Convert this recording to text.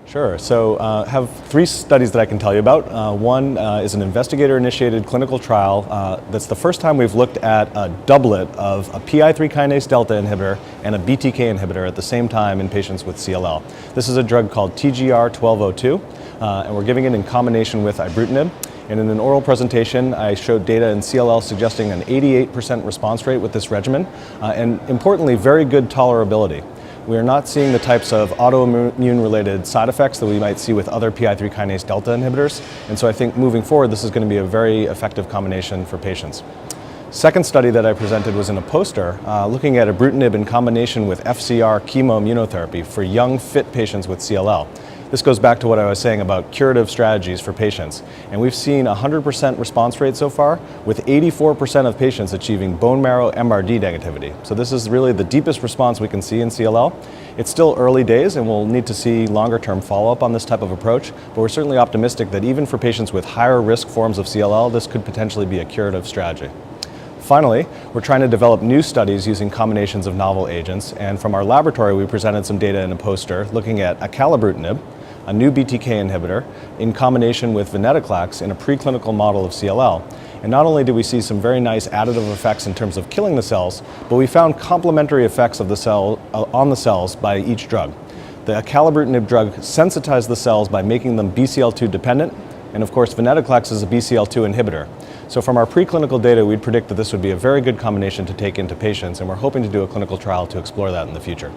Sure. So I have three studies that I can tell you about. One is an investigator-initiated clinical trial that's the first time we've looked at a doublet of a PI3 kinase delta inhibitor and a BTK inhibitor at the same time in patients with CLL. This is a drug called TGR-1202, and we're giving it in combination with ibrutinib. And in an oral presentation, I showed data in CLL suggesting an 88% response rate with this regimen, and importantly, very good tolerability. We are not seeing the types of autoimmune-related side effects that we might see with other PI3 kinase delta inhibitors, and so I think moving forward this is going to be a very effective combination for patients. Second study that I presented was in a poster looking at ibrutinib in combination with FCR chemoimmunotherapy for young, fit patients with CLL. This goes back to what I was saying about curative strategies for patients. And we've seen a 100% response rate so far, with 84% of patients achieving bone marrow MRD negativity. So this is really the deepest response we can see in CLL. It's still early days and we'll need to see longer term follow-up on this type of approach, but we're certainly optimistic that even for patients with higher risk forms of CLL, this could potentially be a curative strategy. Finally, we're trying to develop new studies using combinations of novel agents, and from our laboratory we presented some data in a poster looking at acalabrutinib, a new BTK inhibitor, in combination with venetoclax in a preclinical model of CLL. And not only did we see some very nice additive effects in terms of killing the cells, but we found complementary effects of the cell on the cells by each drug. The acalabrutinib drug sensitized the cells by making them BCL2 dependent, and of course venetoclax is a BCL2 inhibitor. So from our preclinical data, we'd predict that this would be a very good combination to take into patients, and we're hoping to do a clinical trial to explore that in the future.